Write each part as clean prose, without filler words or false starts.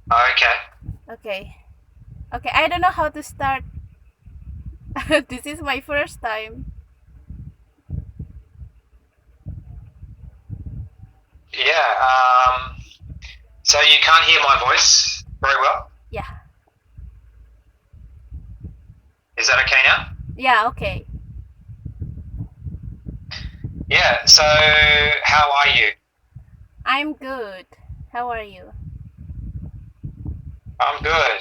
Okay. Okay. Okay, I don't know how to start. This is my first time. Yeah. So you can't hear my voice very well. Yeah. Is that okay now? Yeah, okay. Yeah. So how are you? I'm good. How are you? I'm good.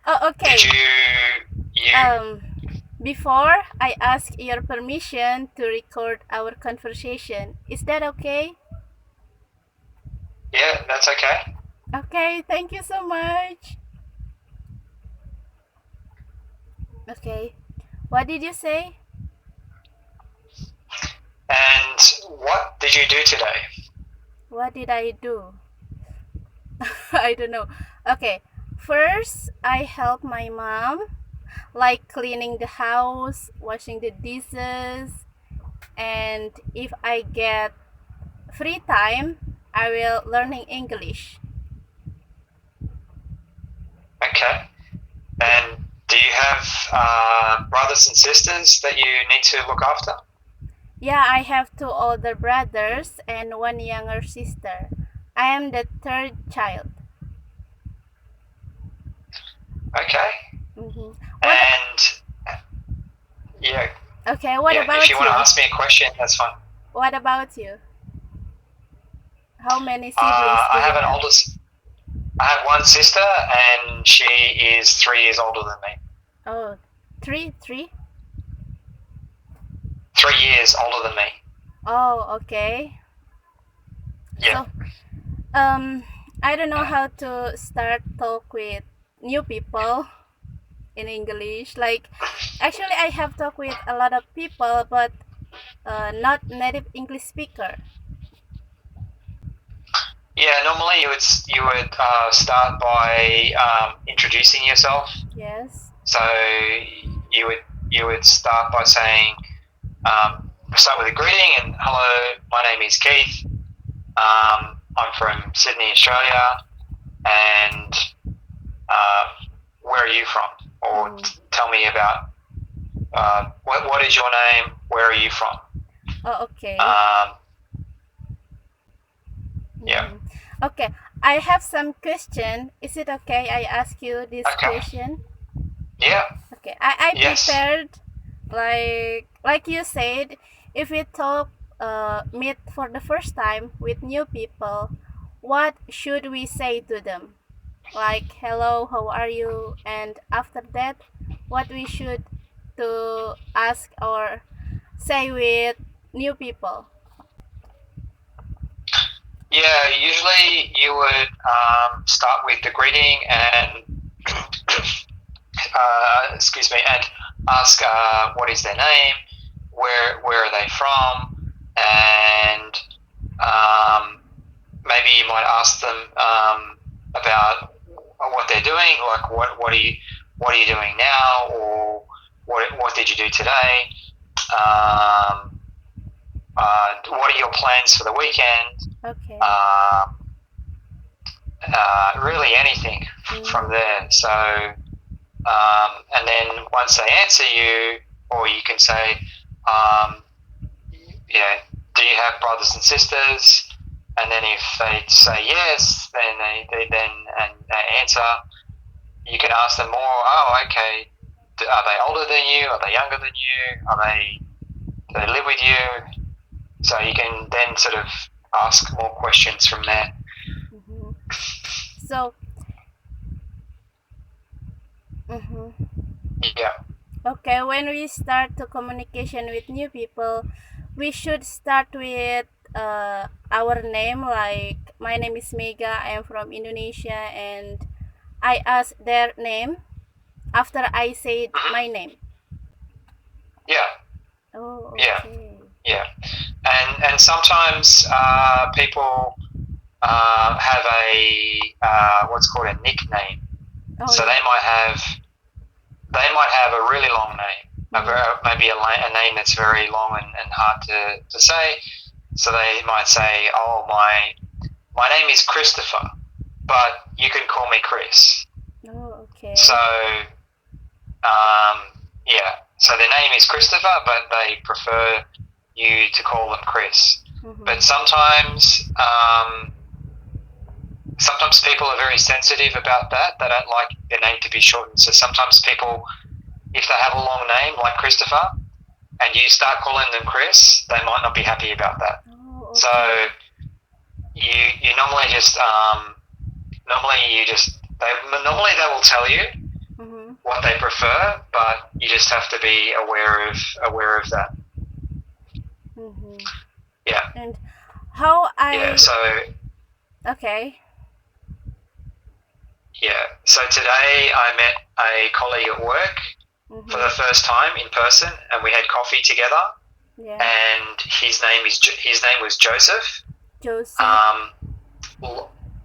Oh, Did okay. you? Um, Before I ask your permission to record our conversation, is that okay? Yeah, that's okay. Okay, thank you so much. Okay. What did you say? And what did you do today? What did I do? I don't know. Okay. First, I helped my mom, like cleaning the house, washing the dishes, and if I get free time, I will learning English. Okay. Yeah. And do you have brothers and sisters that you need to look after? Yeah, I have two older brothers and one younger sister. I am the third child. Okay. hmm What? And yeah, Okay. What yeah. If you about want to you? ask me a question, that's fine. What about you? How many siblings do I you have an have? older. I have one sister, and she is 3 years older than me. Oh, three. 3 years older than me. Oh, okay. Yeah. So, um, I don't know how to start talk with new people in English. Like, actually, I have talked with a lot of people, but not native English speaker. Yeah. Normally, you would start by introducing yourself. Yes. So you would you would start by saying start with a greeting and hello, my name is Keith. I'm from Sydney, Australia, and uh, where are you from? Or Mm. tell me about what is your name? Where are you from? Oh, okay. Um, yeah. hmm Okay. I have some question. Is it okay I ask you this Okay. question? Yeah. Okay. I Yes. prepared like you said, if we talk meet for the first time with new people, what should we say to them? Like hello, how are you? And after that, what we should to ask or say with new people. Yeah. Usually you would start with the greeting and excuse me, and ask what is their name, where are they from, and um, maybe you might ask them about what they're doing, like what are you doing now, or what did you do today? Um, what are your plans for the weekend? Okay. Uh, really anything from Mm, there. So and then once they answer you, or you can say, um, yeah, do you have brothers and sisters? And then if they say yes, then they answer. You can ask them more. Oh, okay. Are they older than you? Are they younger than you? Do they live with you? So you can then sort of ask more questions from there. mhm. So, mhm. Yeah. Okay, when we start to communication with new people, we should start with our name. Like my name is Mega. I am from Indonesia, and I ask their name after I said my hmm name. Yeah. Oh, Yeah. okay. Yeah. And sometimes people have a what's called a nickname. Oh So yeah. they might have a really long name, Mm. maybe a name that's very long and hard to say. So they might say, "Oh, my name is Christopher," but you can call me Chris. Oh, okay. So, so their name is Christopher, but they prefer you to call them Chris. Mm-hmm. But sometimes people are very sensitive about that. They don't like their name to be shortened. So sometimes people, if they have a long name like Christopher, and you start calling them Chris, they might not be happy about that. Oh, okay. So you normally just normally they will tell you Mm-hmm. what they prefer, but you just have to be aware of that. Mm-hmm. Yeah. And how Yeah. So okay. yeah. So today I met a colleague at work for the first time in person, and we had coffee together. Yeah. And his name was Joseph. Joseph.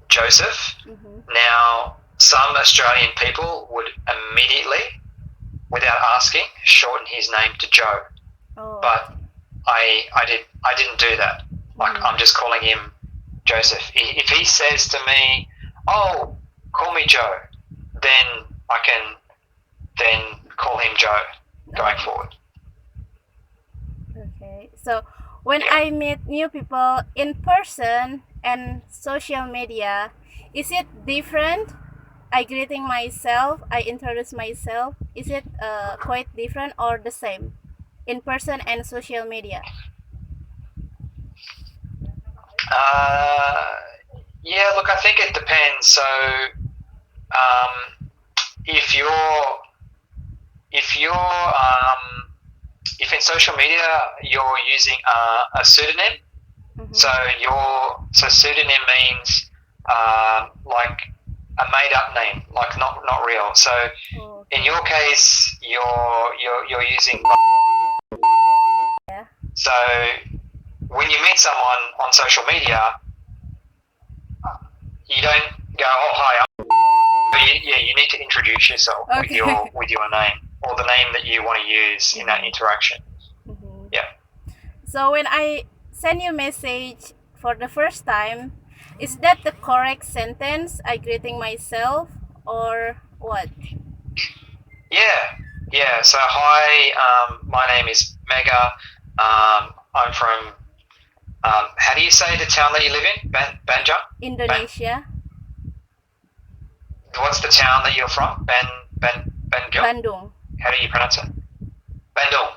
Joseph. Mm-hmm. Now, some Australian people would immediately, without asking, shorten his name to Joe. Oh, But okay. I didn't do that. Like, Mm-hmm. I'm just calling him Joseph. If he says to me, "Oh, call me Joe," then I can then call him Joe going forward. Okay. So when I meet new people in person and social media, is it different? I greeting myself, I introduce myself. Is it quite different or the same in person and social media? Yeah, look, I think it depends. So, if you're if in social media you're using a pseudonym, Mm-hmm. so pseudonym means like a made up name, like not real. So in your case, you're using. Yeah. So when you meet someone on social media, you don't go, "Oh, hi, you need to introduce yourself with your name or the name that you want to use in that interaction." Mm-hmm. Yeah. So when I send you a message for the first time, is that the correct sentence? I greeting myself or what? Yeah. So hi, my name is Mega. I'm from. How do you say the town that you live in? Banja. Indonesia. What's the town that you're from? Bandung. Bandung. How do you pronounce it? Bandung.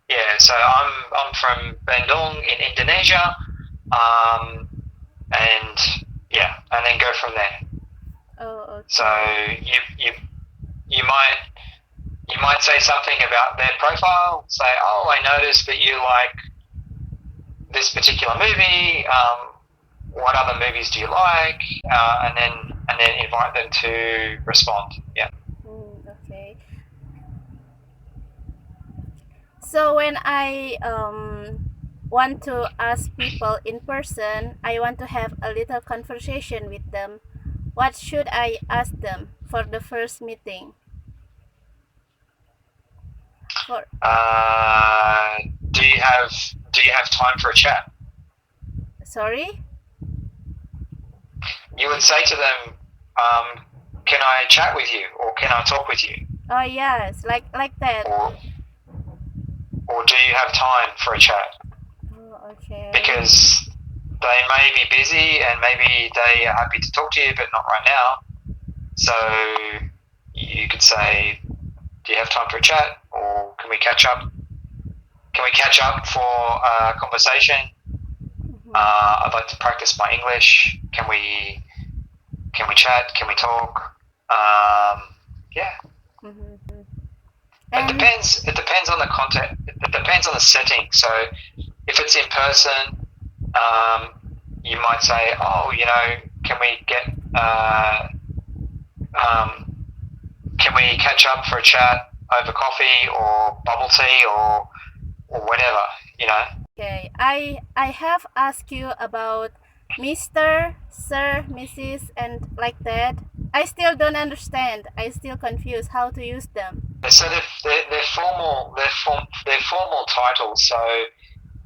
Yeah. So I'm from Bandung in Indonesia. And then go from there. Oh, okay. So you might say something about their profile. Say, "Oh, I noticed that you like this particular movie. What other movies do you like?" And then invite them to respond. Yeah. Okay. So when I want to ask people in person, I want to have a little conversation with them. What should I ask them for the first meeting? Do you have time for a chat? Sorry? You would say to them, "Can I chat with you?" or "Can I talk with you?" Oh yes, like that. Or do you have time for a chat? Oh, okay. Because they may be busy and maybe they are happy to talk to you, but not right now. So you could say, "Do you have time for a chat?" or "Can we catch up? Can we catch up for a conversation? I'd like to practice my English. Can we chat? Can we talk?" Yeah. It depends on the content. It depends on the setting. So if it's in person, you might say, "Oh, can we catch up for a chat over coffee or bubble tea or whatever, Okay, I have asked you about Mr., Sir, Mrs., and like that. I still don't understand. I still confused how to use them. So they're formal titles. So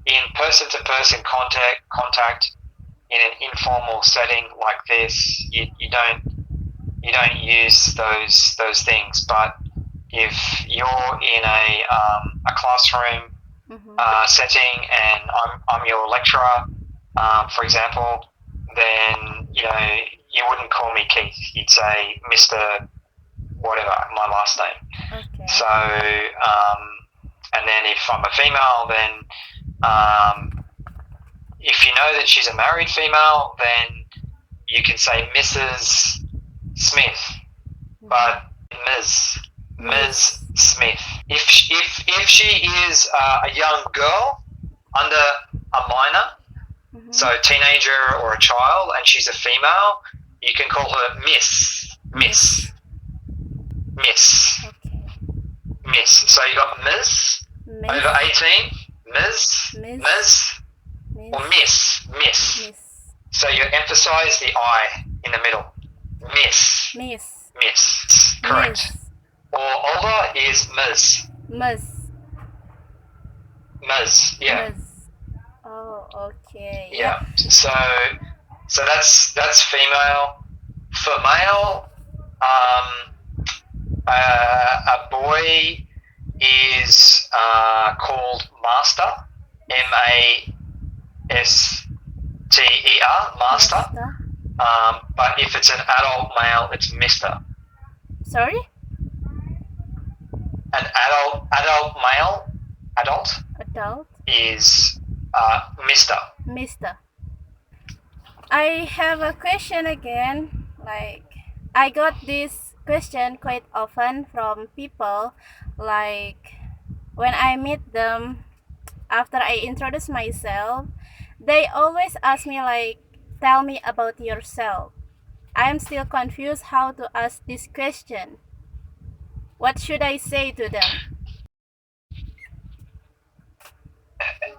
in person-to-person contact, in an informal setting like this, you don't use those things. But if you're in a classroom setting and I'm your lecturer, for example, then you wouldn't call me Keith. You'd say Mr. whatever, my last name. Okay. So, and then if I'm a female, then if you know that she's a married female, then you can say Mrs. Smith, but Ms. Smith. If she is a young girl under a minor, so a teenager or a child, and she's a female, you can call her Miss. Okay. Miss. So you got Ms. Over 18, Ms. Or Miss. So you emphasize the I in the middle. Miss. Correct. Or older is Ms. Yeah. Oh, okay. Yeah. So that's female. For male, a boy is called master. MASTER, master. But if it's an adult male, it's Mister. Sorry? An adult male, adult is Mister. I have a question again. Like, I got this question quite often from people. Like, when I meet them, after I introduce myself, they always ask me like, tell me about yourself. I'm still confused how to ask this question. What should I say to them?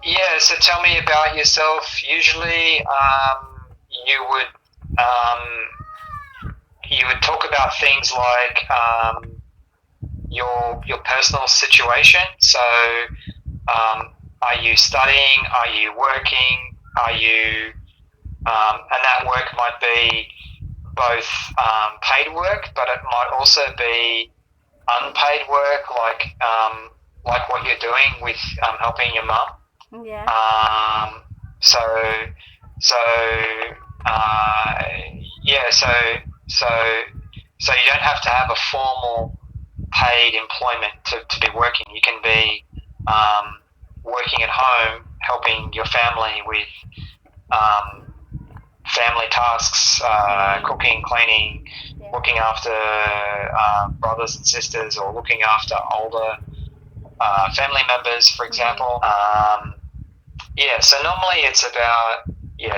Yeah, so tell me about yourself. Usually, you would talk about things like your personal situation. So, are you studying? Are you working? Are you and that work might be both paid work, but it might also be unpaid work, like what you're doing with helping your mum. Yeah. So you don't have to have a formal paid employment to be working. You can be working at home, helping your family with family tasks, cooking, cleaning, looking after brothers and sisters, or looking after older family members, for example. So normally it's about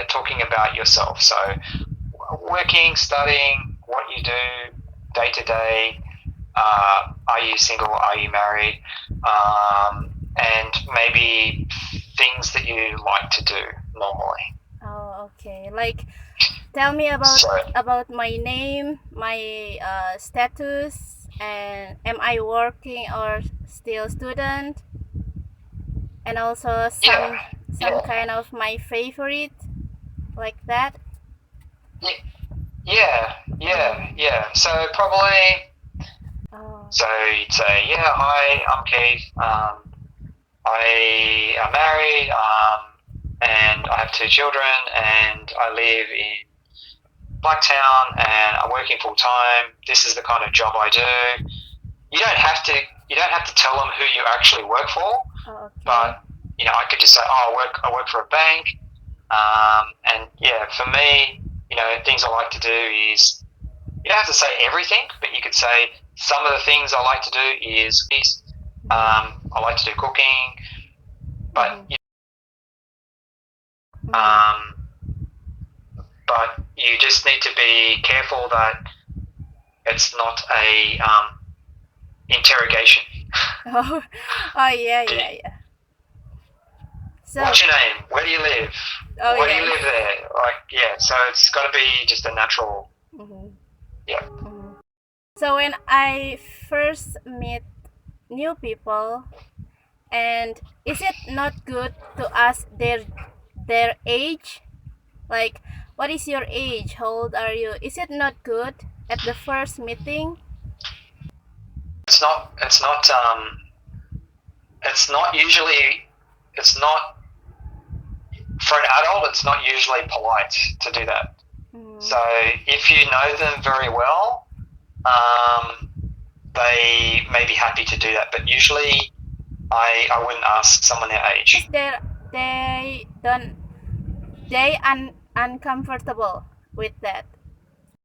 talking about yourself. So working, studying, what you do day to day. Are you single? Are you married? And maybe things that you like to do normally. Oh, okay. Like, tell me about my name, my status, and am I working or still student? And also some kind of my favorite, like that. Yeah. So probably. So you'd say, hi, I'm Keith. I am married, and I have 2 children, and I live in Blacktown, and I'm working full time. This is the kind of job I do. You don't have to tell them who you actually work for, but I could just say, I work for a bank, and for me, things I like to do is, you don't have to say everything, but you could say some of the things I like to do is I like to do cooking, but but you just need to be careful that it's not a interrogation. Yeah. So, what's your name? Where do you live? Why do you live there? So it's got to be just a natural. So when I first meet new people, and is it not good to ask their age? Like, what is your age? How old are you? Is it not good at the first meeting? It's not. It's not. It's not usually. It's not for an adult. It's not usually polite to do that. So if you know them very well, they may be happy to do that. But usually, I wouldn't ask someone their age. They uncomfortable with that.